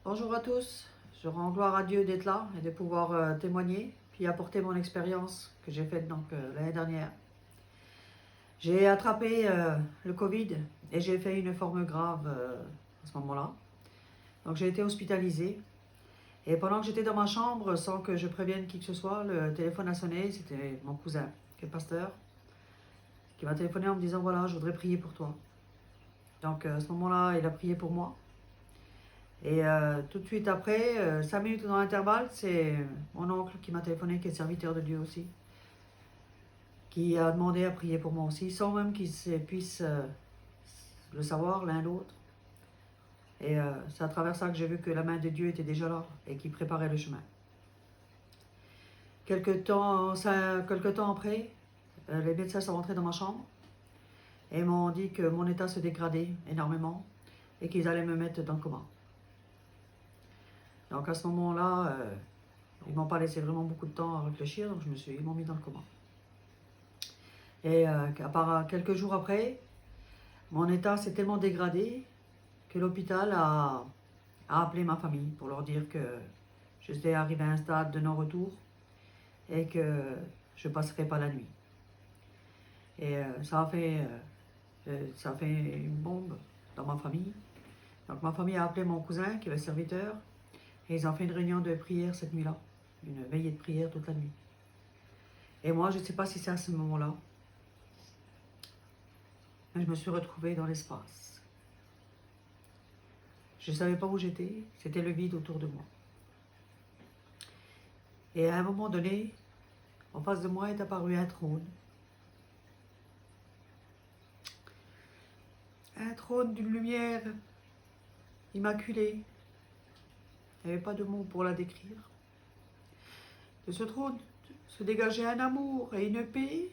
Bonjour à tous, je rends gloire à Dieu d'être là et de pouvoir témoigner, puis apporter mon expérience que j'ai faite l'année dernière. J'ai attrapé le Covid et j'ai fait une forme grave à ce moment-là. Donc j'ai été hospitalisée et pendant que j'étais dans ma chambre, sans que je prévienne qui que ce soit, le téléphone a sonné, c'était mon cousin qui est pasteur, qui m'a téléphoné en me disant voilà, je voudrais prier pour toi. Donc à ce moment-là, il a prié pour moi. Et tout de suite après, 5 minutes dans l'intervalle, c'est mon oncle qui m'a téléphoné, qui est serviteur de Dieu aussi, qui a demandé à prier pour moi aussi, sans même qu'ils puissent le savoir l'un l'autre. Et c'est à travers ça que j'ai vu que la main de Dieu était déjà là et qu'il préparait le chemin. Quelque temps après, les médecins sont rentrés dans ma chambre et m'ont dit que mon état se dégradait énormément et qu'ils allaient me mettre dans le coma. Donc à ce moment-là, ils m'ont pas laissé vraiment beaucoup de temps à réfléchir, donc ils m'ont mis dans le coma. Et quelques jours après, mon état s'est tellement dégradé que l'hôpital a appelé ma famille pour leur dire que j'étais arrivé à un stade de non-retour et que je ne passerai pas la nuit. Et ça a fait une bombe dans ma famille. Donc ma famille a appelé mon cousin qui est le serviteur et ils ont fait une réunion de prière cette nuit-là, une veillée de prière toute la nuit. Et moi, je ne sais pas si c'est à ce moment-là, mais je me suis retrouvée dans l'espace. Je ne savais pas où j'étais, c'était le vide autour de moi. Et à un moment donné, en face de moi est apparu un trône. Un trône d'une lumière immaculée. Il n'y avait pas de mots pour la décrire. De ce trône se dégageait un amour et une paix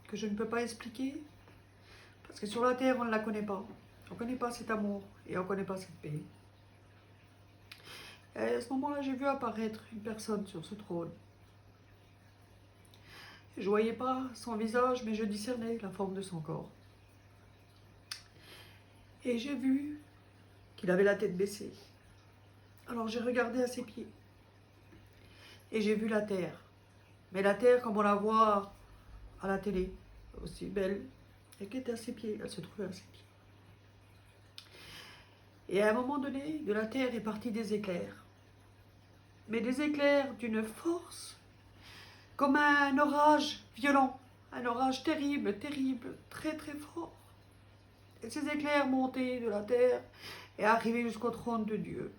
que je ne peux pas expliquer. Parce que sur la terre, on ne la connaît pas. On ne connaît pas cet amour et on ne connaît pas cette paix. Et à ce moment-là, j'ai vu apparaître une personne sur ce trône. Je ne voyais pas son visage, mais je discernais la forme de son corps. Et j'ai vu qu'il avait la tête baissée. Alors j'ai regardé à ses pieds. Et j'ai vu la terre. Mais la terre comme on la voit à la télé, aussi belle, et qui était à ses pieds, elle se trouvait à ses pieds. Et à un moment donné, de la terre est parti des éclairs. Mais des éclairs d'une force, comme un orage violent, un orage terrible, terrible, très très fort. Et ces éclairs montaient de la terre et arrivaient jusqu'au trône de Dieu.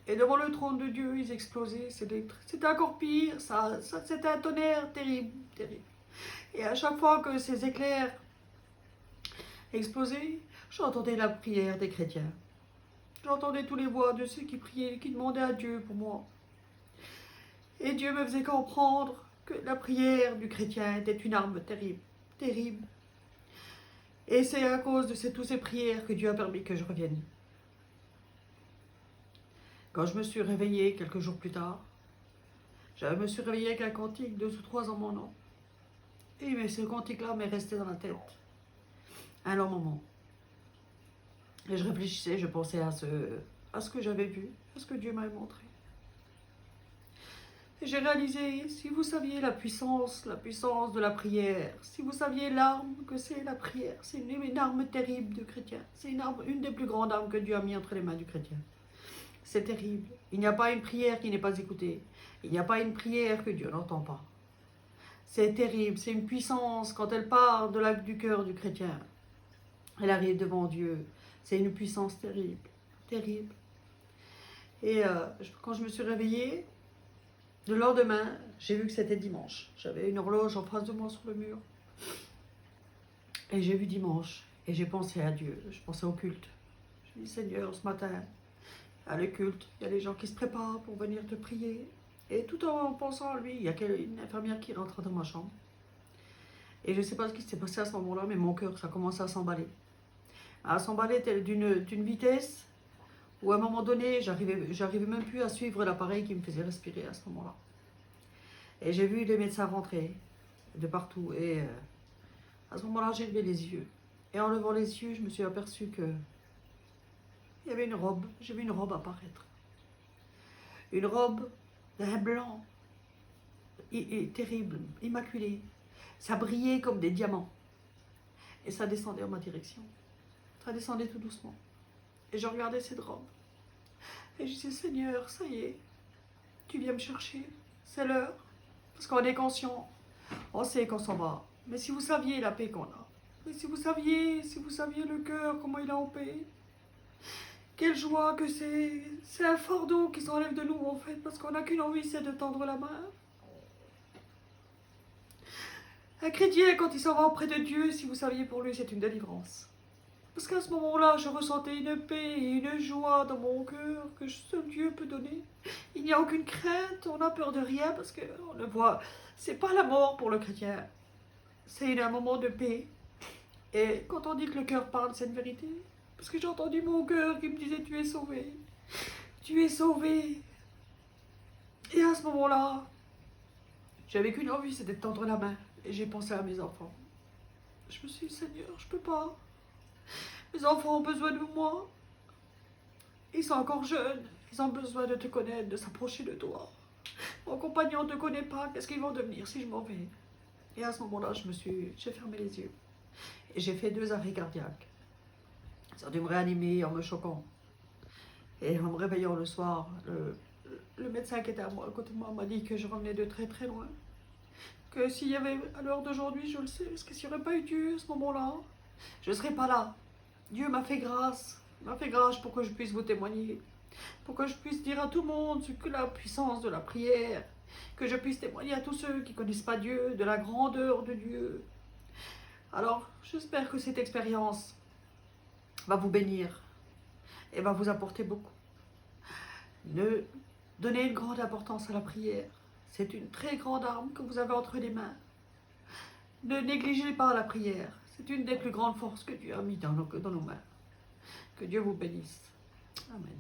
Et devant le trône de Dieu, ils explosaient. C'était encore pire, c'était un tonnerre terrible, terrible. Et à chaque fois que ces éclairs explosaient, j'entendais la prière des chrétiens. J'entendais tous les voix de ceux qui priaient, qui demandaient à Dieu pour moi. Et Dieu me faisait comprendre que la prière du chrétien était une arme terrible, terrible. Et c'est à cause de toutes ces prières que Dieu a permis que je revienne. Quand je me suis réveillée quelques jours plus tard, je me suis réveillée avec un cantique 2 ou 3 en mon nom. Et ce cantique-là m'est resté dans la tête un long moment. Et je réfléchissais, je pensais à ce que j'avais vu, à ce que Dieu m'avait montré. Et j'ai réalisé, si vous saviez la puissance de la prière, si vous saviez l'arme que c'est la prière, c'est une arme terrible du chrétien. C'est une des plus grandes armes que Dieu a mis entre les mains du chrétien. C'est terrible. Il n'y a pas une prière qui n'est pas écoutée. Il n'y a pas une prière que Dieu n'entend pas. C'est terrible, c'est une puissance quand elle part du cœur du chrétien. Elle arrive devant Dieu. C'est une puissance terrible, terrible. Et quand je me suis réveillée, le lendemain, j'ai vu que c'était dimanche. J'avais une horloge en face de moi sur le mur. Et j'ai vu dimanche. Et j'ai pensé à Dieu. Je pensais au culte. Je me dis, Seigneur, ce matin, à le culte, il y a des gens qui se préparent pour venir te prier. Et tout en pensant à lui, il y a une infirmière qui rentre dans ma chambre. Et je ne sais pas ce qui s'est passé à ce moment-là, mais mon cœur, ça commençait à s'emballer. À s'emballer d'une vitesse où à un moment donné, j'arrivais même plus à suivre l'appareil qui me faisait respirer à ce moment-là. Et j'ai vu les médecins rentrer de partout. Et à ce moment-là, j'ai levé les yeux. Et en levant les yeux, je me suis aperçue que il y avait une robe. J'ai vu une robe apparaître. une robe d'un blanc terrible, immaculé. Ça brillait comme des diamants. Et ça descendait en ma direction. Ça descendait tout doucement. Et je regardais cette robe. Et je disais, Seigneur, ça y est, tu viens me chercher. C'est l'heure. Parce qu'on est conscient. On sait qu'on s'en va. Mais si vous saviez la paix qu'on a. Mais si vous saviez le cœur, comment il est en paix. Quelle joie que c'est. C'est un fardeau qui s'enlève de nous, en fait. Parce qu'on n'a qu'une envie, c'est de tendre la main. Un chrétien, quand il s'en va auprès de Dieu, si vous saviez, pour lui, c'est une délivrance. Parce qu'à ce moment-là, je ressentais une paix et une joie dans mon cœur que seul Dieu peut donner. Il n'y a aucune crainte, on n'a peur de rien parce qu'on le voit. C'est pas la mort pour le chrétien, c'est un moment de paix. Et quand on dit que le cœur parle, c'est une vérité. Parce que j'ai entendu mon cœur qui me disait, tu es sauvé. Tu es sauvé. Et à ce moment-là, j'avais qu'une envie, c'était de tendre la main. Et j'ai pensé à mes enfants. Je me suis dit, Seigneur, je peux pas. Mes enfants ont besoin de moi. Ils sont encore jeunes. Ils ont besoin de te connaître, de s'approcher de toi. Mon compagnon ne te connaît pas. Qu'est-ce qu'ils vont devenir si je m'en vais? Et à ce moment-là, j'ai fermé les yeux. Et j'ai fait 2 arrêts cardiaques. Ils ont dû me réanimer en me choquant. Et en me réveillant le soir, le médecin qui était à côté de moi m'a dit que je revenais de très très loin. Que s'il y avait, à l'heure d'aujourd'hui, je le sais, parce que s'il n'y aurait pas eu Dieu à ce moment-là, je ne serais pas là. Dieu m'a fait grâce. M'a fait grâce pour que je puisse vous témoigner. Pour que je puisse dire à tout le monde ce que la puissance de la prière. Que je puisse témoigner à tous ceux qui ne connaissent pas Dieu, de la grandeur de Dieu. Alors, j'espère que cette expérience va vous bénir et va vous apporter beaucoup. Ne donnez une grande importance à la prière. C'est une très grande arme que vous avez entre les mains. Ne négligez pas la prière. C'est une des plus grandes forces que Dieu a mis dans nos mains. Que Dieu vous bénisse. Amen.